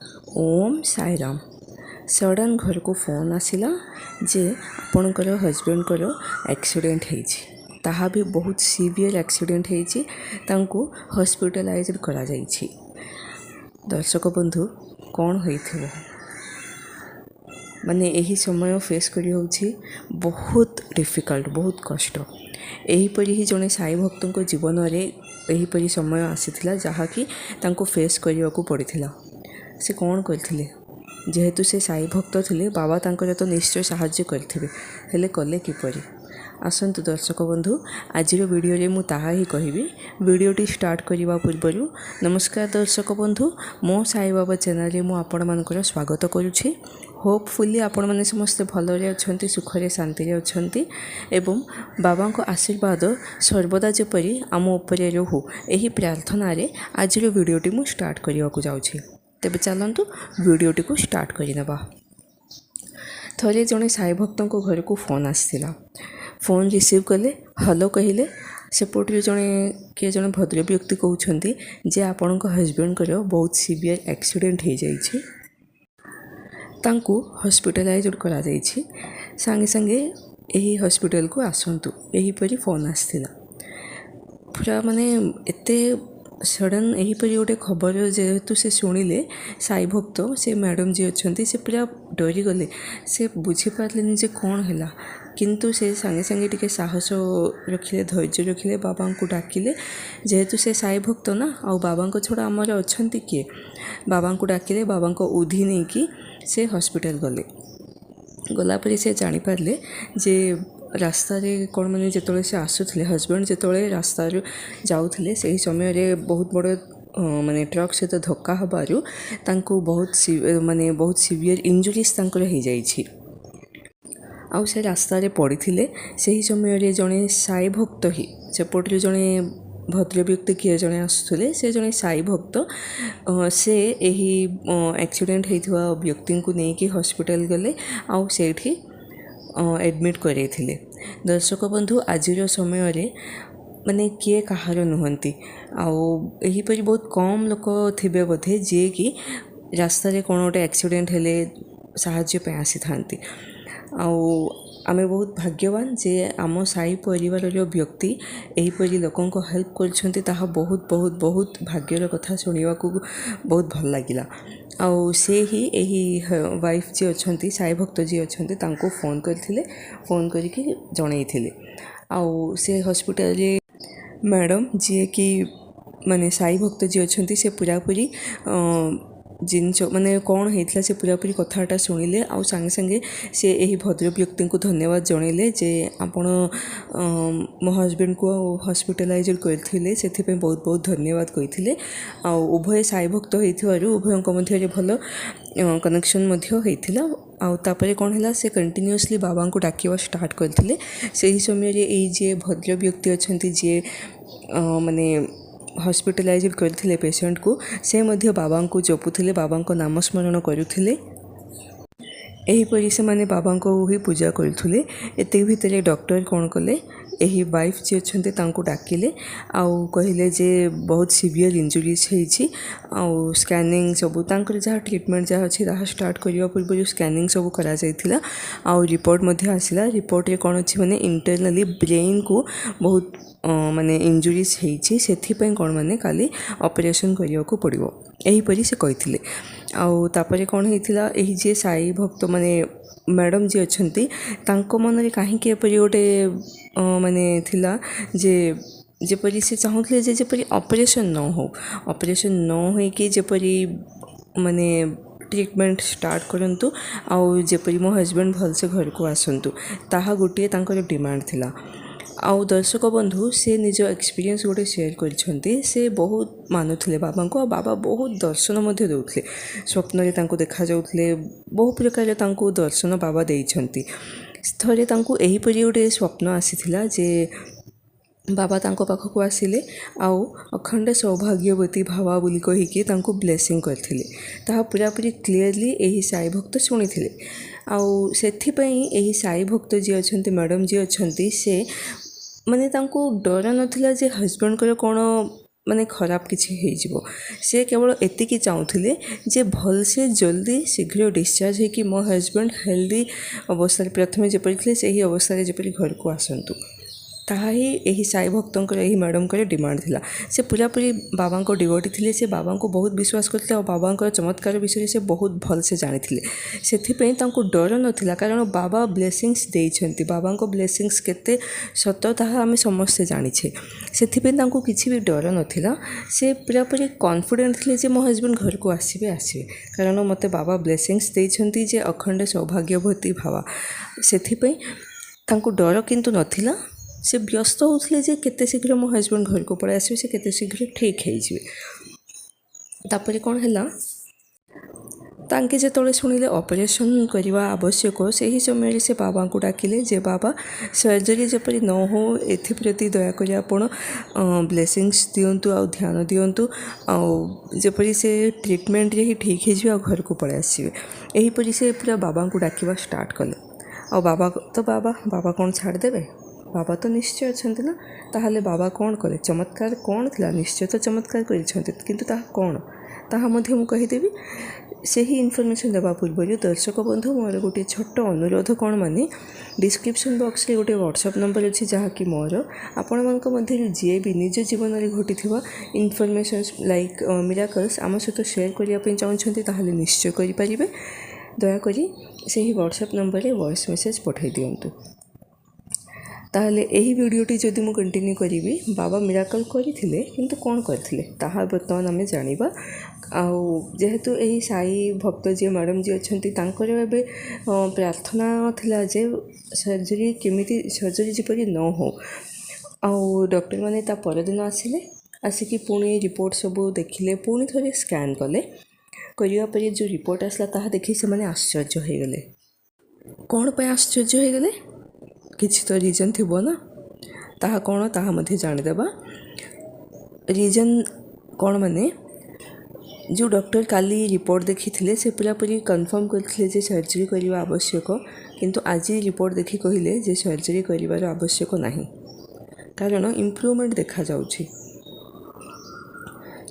Om Sairam. Sudden घर को phone आसिला जे आपणकर हजबैंड एक्सीडेंट होती ताहा भी बहुत सीवियर एक्सीडेंट होती तांको हॉस्पिटलाइज्ड करा जाइछि। दर्शक बंधु कौन होइथिबो माने यही समय फेस करी होछि बहुत डिफिकल्ट बहुत कष्ट। एहीपरि ही जड़े साई भक्तों जीवन में एहीपरि समय आसीथिला जहाँकि तांको फेस करने को पड़ता। से कौन करथिले जेहेतु से साई भक्त थिले बाबा तांकर तो निश्चय साहाय्य करथिबे हेले कले किपरि। आसंतु दर्शक बंधु आजिर वीडियो रे मु ताहा ही कहिबी। वीडियोटी स्टार्ट करने पूर्व नमस्कार दर्शक बंधु, मो साई बाबा चैनल रे मु आपण मानकर स्वागत करुछि। होपफुली आपण माने समस्ते भलरे अछंती सुखरे शांति अछंती एवं बाबा को आशीर्वाद सर्वदा जेपरी आम उपरे रहू यही प्रार्थना रे आजिर वीडियोटी मु स्टार्ट करने को जाउछि। तेबे चलंतु वीडियोटी को स्टार्ट करिनेबा। थरे जड़े साई भक्तों घर को फोन आसला। फोन रिसीव कले हलो कहले सेपटे जड़े भद्र व्यक्ति कहते जे आपण हजबैंड बहुत सीवियर एक्सीडेंट हो जाइछि तांको हॉस्पिटलाइज्ड करा जाइछि सांगे सांगे यही हॉस्पिटल को आसंतु यहीपरि फोन आसला। पूरा माने एते सडन यहीपरि गोटे खबर जेहेतु से शुणिले साई भक्त से मैडम जी अच्छा से पूरा डरी गले। से बुझीपारे जे कौन है किंतु से सांगे सांगे टिके साहस रखिले धैर्य रखिले बाबा को डाकिले जेहेतु से साई भक्त ना आ बाबा को छड़ा आमर अच्छा किए बाबा को डाकिले बाबा को उधी नहीं कि से हॉस्पिटल गले। गलापर से जानीपारे जे रास्ता कौन मैंने जिते से आसुले हजबैंड जिते रास्ता जाऊे से समय रे बहुत बड़ माने ट्रक सहित धक्का हबारु तांको बहुत माने बहुत सीवियर इंजुरीज तांकर हो जाइछि। आउ से रास्ता रे पड़े से समय रे जड़े साई भक्त ही सेपटे जड़े भद्र व्यक्ति किए जड़े आसुले से जड़े साई भक्त से यही एक्सीडेंट होइथिबा व्यक्ति को लेकिन हॉस्पिटल गले आउ सेठी एडमिट करैथिले। दर्शक बंधु आजिर समय रे माने किए कहार नुहंती आहीपरि बहुत कम लोक थिबे बोधे जे कि रास्ता रे कौन गोटे एक्सीडेंट हेले साहाय्य पे आसी थांती। आमे बहुत भाग्यवान जे आम साई परिवार व्यक्ति एहीपरि लोकों को हेल्प करछंती ताहा बहुत बहुत बहुत भाग्यर कथा सुनिया को बहुत भल लागिला। आउ से ही यही वाइफ जी अच्छा साई भक्त जी अच्छा तांको फोन करथिले फोन करके जनईथिले आउ से हॉस्पिटल रे मैडम जी कि माने साई भक्त जी अच्छा से पूरापूरी जिनस माने कौन होता से पूरापूरी कथाटा शुणिले आउ सांगे सांगे से यही भद्र व्यक्ति को धन्यवाद जनइले जे आपण मो हजबैंड को हॉस्पिटलाइज करथिले सेथिपे बहुत बहुत धन्यवाद कहिथिले। आउ उभय साई भक्त होइथिबारु उभयଙ୍କ मध्य भल कनेक्शन मध्य होइथिला। आउ तापरे कौन है से कंटिन्यूअसली बाबा को डाकिवा स्टार्ट करथिले। से ही समय रे एई जे भद्र व्यक्ति अछंती जे माने हॉस्पिटलाइज करथिले पेशेंट को से मध्य बाबा को जपुथिले बाबा को नामस्मरण करुथिले एहीपरि से माने बाबा को ही पूजा करुथिले। एते भितरे डॉक्टर कौन कले यही वाइफ जी अच्छा तांको डाकिले आउ कहले जे बहुत सीवियर इंजुरीज होइछि आउ स्कैनिंग सबू तांकर जहाँ ट्रीटमेंट जहाँ अच्छी ताहा स्टार्ट करने पूर्व स्कैनिंग सब करा जाइथिला आउ रिपोर्ट मध्य आसिला। रिपोर्ट रे कौन अच्छी माने इंटरनली ब्रेन को बहुत माने इंजुरीज होइछि सेथिपय कौन माने काली ऑपरेशन करिया को पड़िबो एहीपरि से कहिथिले। आउ तापरे कौन होइथिला एही जे साई भक्त माने मैडम जी अच्छी तांको मन रे कहीं एपरि गोटे माने थिला जे जेपरि से चाहूले जे जेपरि ऑपरेशन न हो कि जेपरि माने ट्रीटमेंट स्टार्ट करंतु आउ जेपरि मो हजबैंड भल से घर को आसंतु ताहा गोटे तांकर डिमांड थिला। आउ दर्शक बंधु से निज एक्सपीरियंस गोटे शेयर करछंती से बहुत मानुथिले बाबा को बाबा बहुत दर्शन मध्य दउथिले स्वप्न रे तांको देखा जाउथिले बहु प्रकार तांको दर्शन बाबा देइछंती। थरे तांको एहीपरि गोटे स्वप्न आसीथिला जे बाबा तांको पाखक आसिले आउ अखंड सौभाग्यवती भावा बोली कहिके तांको ब्लेसिंग करथिले ताहा पूरापूरी क्लीयरली एही साई भक्त शुणिथिले। आउ सेथिपई एही साई भक्त जी अच्छा मैडम जी अच्छा से माने तांको डर नथिला जे हजबैंड को कौन ମାନେ ଖରାପ କିଛି ହେଇଯିବ। ସେ କେବଳ ଏତିକି ଚାହୁଁଥିଲେ ଯେ ଭଲସେ ଜଲ୍ଦି ଶୀଘ୍ର ଡିସଚାର୍ଜ ହେଇକି ମୋ ହଜବେଣ୍ଡ ହେଲ୍ଦି ଅବସ୍ଥାରେ ପ୍ରଥମେ ଯେପରି ଥିଲେ ସେହି ଅବସ୍ଥାରେ ଯେପରି ଘରକୁ ଆସନ୍ତୁ। ତାହା ହିଁ ଏହି ସାଇ ଭକ୍ତଙ୍କର ଏହି ମ୍ୟାଡ଼ାମଙ୍କର ଡିମାଣ୍ଡ ଥିଲା। ସେ ପୁରାପୁରି ବାବାଙ୍କ ଡିଭୋଟି ଥିଲେ। ସେ ବାବାଙ୍କୁ ବହୁତ ବିଶ୍ୱାସ କରିଥିଲେ ଆଉ ବାବାଙ୍କର ଚମତ୍କାର ବିଷୟରେ ସେ ବହୁତ ଭଲସେ ଜାଣିଥିଲେ। ସେଥିପାଇଁ ତାଙ୍କୁ ଡର ନଥିଲା, କାରଣ ବାବା ବ୍ଲେସିଂସ୍ ଦେଇଛନ୍ତି। ବାବାଙ୍କ ବ୍ଲେସିଂସ୍ କେତେ ସତ ତାହା ଆମେ ସମସ୍ତେ ଜାଣିଛେ। ସେଥିପାଇଁ ତାଙ୍କୁ କିଛି ବି ଡର ନଥିଲା। ସେ ପୁରାପୁରି କନଫିଡେଣ୍ଟ ଥିଲେ ଯେ ମୋ ହଜବେଣ୍ଡ ଘରକୁ ଆସିବେ। କାରଣ ମୋତେ ବାବା ବ୍ଲେସିଂସ୍ ଦେଇଛନ୍ତି ଯେ ଅଖଣ୍ଡ ସୌଭାଗ୍ୟବତୀ ଭାବା। ସେଥିପାଇଁ ତାଙ୍କୁ ଡର କିନ୍ତୁ ନଥିଲା। ସେ ବ୍ୟସ୍ତ ହେଉଥିଲେ ଯେ କେତେ ଶୀଘ୍ର ମୋ ହଜବେଣ୍ଡ ଘରକୁ ପଳାଇ ଆସିବେ, ସେ କେତେ ଶୀଘ୍ର ଠିକ୍ ହେଇଯିବେ। ତାପରେ କ'ଣ ହେଲା, ତାଙ୍କେ ଯେତେବେଳେ ଶୁଣିଲେ ଅପରେସନ୍ କରିବା ଆବଶ୍ୟକ, ସେହି ସମୟରେ ସେ ବାବାଙ୍କୁ ଡାକିଲେ ଯେ ବାବା ସର୍ଜରୀ ଯେପରି ନ ହେଉ ଏଥିପ୍ରତି ଦୟାକରି ଆପଣ ବ୍ଲେସିଂସ୍ ଦିଅନ୍ତୁ ଆଉ ଧ୍ୟାନ ଦିଅନ୍ତୁ, ଆଉ ଯେପରି ସେ ଟ୍ରିଟମେଣ୍ଟରେ ହିଁ ଠିକ୍ ହେଇଯିବେ ଆଉ ଘରକୁ ପଳାଇ ଆସିବେ। ଏହିପରି ସେ ପୁରା ବାବାଙ୍କୁ ଡାକିବା ଷ୍ଟାର୍ଟ କଲେ। ଆଉ ବାବା କ'ଣ ଛାଡ଼ିଦେବେ? ବାବା ତ ନିଶ୍ଚୟ ଅଛନ୍ତି ନା। ତାହେଲେ ବାବା କ'ଣ କଲେ? ଚମତ୍କାର କ'ଣ ଥିଲା? ନିଶ୍ଚୟ ତ ଚମତ୍କାର କରିଛନ୍ତି, କିନ୍ତୁ ତାହା କ'ଣ ତାହା ମଧ୍ୟ ମୁଁ କହିଦେବି। ସେହି ଇନଫର୍ମେସନ୍ ଦେବା ପୂର୍ବରୁ ଦର୍ଶକ ବନ୍ଧୁ, ମୋର ଗୋଟିଏ ଛୋଟ ଅନୁରୋଧ କ'ଣ ମାନେ, ଡିସ୍କ୍ରିପ୍ସନ୍ ବକ୍ସରେ ଗୋଟିଏ ହ୍ୱାଟ୍ସଆପ୍ ନମ୍ବର ଅଛି, ଯାହାକି ମୋର ଆପଣମାନଙ୍କ ମଧ୍ୟରୁ ଯିଏ ବି ନିଜ ଜୀବନରେ ଘଟିଥିବା ଇନଫର୍ମେସନ୍ସ ଲାଇକ୍ ମିରାକଲ୍ସ ଆମ ସହିତ ସେୟାର କରିବା ପାଇଁ ଚାହୁଁଛନ୍ତି, ତାହେଲେ ନିଶ୍ଚୟ କରିପାରିବେ। ଦୟାକରି ସେହି ହ୍ୱାଟ୍ସଆପ୍ ନମ୍ବରରେ ଭଏସ୍ ମେସେଜ୍ ପଠାଇ ଦିଅନ୍ତୁ। ତାହେଲେ ଏହି ଭିଡ଼ିଓଟି ଯଦି ମୁଁ କଣ୍ଟିନ୍ୟୁ କରିବି, ବାବା ମିରାକଲ୍ କରିଥିଲେ, କିନ୍ତୁ କ'ଣ କରିଥିଲେ ତାହା ବର୍ତ୍ତମାନ ଆମେ ଜାଣିବା। ଆଉ ଯେହେତୁ ଏହି ସାଇ ଭକ୍ତ ଯିଏ ମ୍ୟାଡ଼ାମ୍ ଯିଏ ଅଛନ୍ତି, ତାଙ୍କର ଏବେ ପ୍ରାର୍ଥନା ଥିଲା ଯେ ସର୍ଜରୀ ଯେପରି ନ ହେଉ। ଆଉ ଡକ୍ଟରମାନେ ତା ପରଦିନ ଆସିକି ପୁଣି ରିପୋର୍ଟ ସବୁ ଦେଖିଲେ, ପୁଣି ଥରେ ସ୍କାନ୍ କଲେ। କରିବା ପରେ ଯେଉଁ ରିପୋର୍ଟ ଆସିଲା ତାହା ଦେଖି ସେମାନେ ଆଶ୍ଚର୍ଯ୍ୟ ହୋଇଗଲେ। କ'ଣ ପାଇଁ ଆଶ୍ଚର୍ଯ୍ୟ ହୋଇଗଲେ? କିଛି ତ ରିଜନ୍ ଥିବ ନା। ତାହା କ'ଣ ତାହା ମଧ୍ୟ ଜାଣିଦେବା। ରିଜନ୍ କ'ଣ ମାନେ, ଯେଉଁ ଡକ୍ଟର କାଲି ରିପୋର୍ଟ ଦେଖିଥିଲେ ସେ ପୁରାପୁରି କନଫର୍ମ କରିଥିଲେ ଯେ ସର୍ଜରୀ କରିବା ଆବଶ୍ୟକ, କିନ୍ତୁ ଆଜି ରିପୋର୍ଟ ଦେଖି କହିଲେ ଯେ ସର୍ଜରୀ କରିବାର ଆବଶ୍ୟକ ନାହିଁ, କାରଣ ଇମ୍ପ୍ରୁଭମେଣ୍ଟ ଦେଖାଯାଉଛି।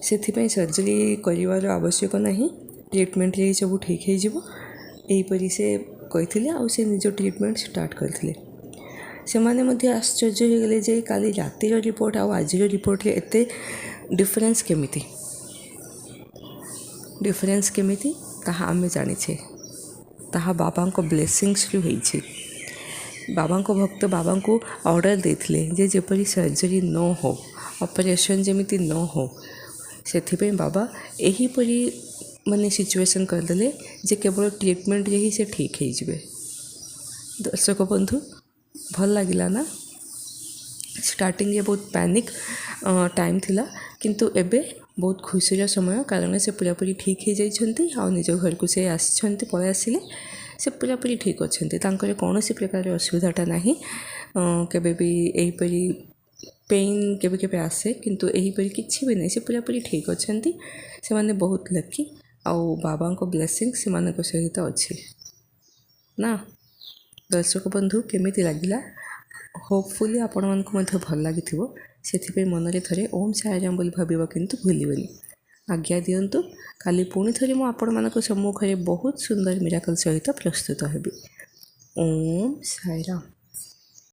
ସେଥିପାଇଁ ସର୍ଜରୀ କରିବାର ଆବଶ୍ୟକ ନାହିଁ, ଟ୍ରିଟମେଣ୍ଟରେ ହିଁ ସବୁ ଠିକ୍ ହେଇଯିବ। ଏହିପରି ସେ କହିଥିଲେ ଆଉ ସେ ନିଜ ଟ୍ରିଟମେଣ୍ଟ ଷ୍ଟାର୍ଟ କରିଥିଲେ। ସେମାନେ ମଧ୍ୟ ଆଶ୍ଚର୍ଯ୍ୟ ହୋଇଗଲେ ଯେ କାଲି ରାତିର ରିପୋର୍ଟ ଆଉ ଆଜିର ରିପୋର୍ଟରେ ଏତେ ଡିଫରେନ୍ସ କେମିତି ତାହା ଆମେ ଜାଣିଛେ। ତାହା ବାବାଙ୍କ ବ୍ଲେସିଂସରୁ ହେଇଛି। ବାବାଙ୍କ ଭକ୍ତ ବାବାଙ୍କୁ ଅର୍ଡ଼ର ଦେଇଥିଲେ ଯେ ଯେପରି ସର୍ଜରୀ ନ ହେଉ, ଅପରେସନ୍ ଯେମିତି ନ ହେଉ। ସେଥିପାଇଁ ବାବା ଏହିପରି ସିଚୁଏସନ୍ କରିଦେଲେ ଯେ କେବଳ ଟ୍ରିଟମେଣ୍ଟରେ ହିଁ ସେ ଠିକ୍ ହେଇଯିବେ। ଦର୍ଶକ ବନ୍ଧୁ, ଭଲ ଲାଗିଲା ନା? ଷ୍ଟାର୍ଟିଂରେ ବହୁତ ପ୍ୟାନିକ୍ ଟାଇମ୍ ଥିଲା, କିନ୍ତୁ ଏବେ ବହୁତ ଖୁସିର ସମୟ, କାରଣ ସେ ପୁରାପୁରି ଠିକ୍ ହେଇଯାଇଛନ୍ତି ଆଉ ନିଜ ଘରକୁ ସେ ପଳାଇ ଆସିଲେ। ସେ ପୁରାପୁରି ଠିକ୍ ଅଛନ୍ତି। ତାଙ୍କର କୌଣସି ପ୍ରକାର ଅସୁବିଧାଟା ନାହିଁ। କେବେ ବି ଏହିପରି ପେନ୍ କେବେ ଆସେ, କିନ୍ତୁ ଏହିପରି କିଛି ବି ନାହିଁ। ସେ ପୁରାପୁରି ଠିକ୍ ଅଛନ୍ତି। ସେମାନେ ବହୁତ ଲକି, ଆଉ ବାବାଙ୍କ ବ୍ଲେସିଂ ସେମାନଙ୍କ ସହିତ ଅଛି ନା। ଦର୍ଶକ ବନ୍ଧୁ, କେମିତି ଲାଗିଲା? ହୋପଫୁଲି ଆପଣମାନଙ୍କୁ ମଧ୍ୟ ଭଲ ଲାଗିଥିବ। ସେଥିପାଇଁ ମନରେ ଥରେ ଓମ୍ ସାଇରାମ୍ ବୋଲି ଭାବିବା କିନ୍ତୁ ଭୁଲିବେନି। ଆଜ୍ଞା ଦିଅନ୍ତୁ। କାଲି ପୁଣି ଥରେ ମୁଁ ଆପଣମାନଙ୍କ ସମ୍ମୁଖରେ ବହୁତ ସୁନ୍ଦର ମିରାକଲ୍ ସହିତ ପ୍ରସ୍ତୁତ ହେବି। ଓମ୍ ସାଇରାମ୍।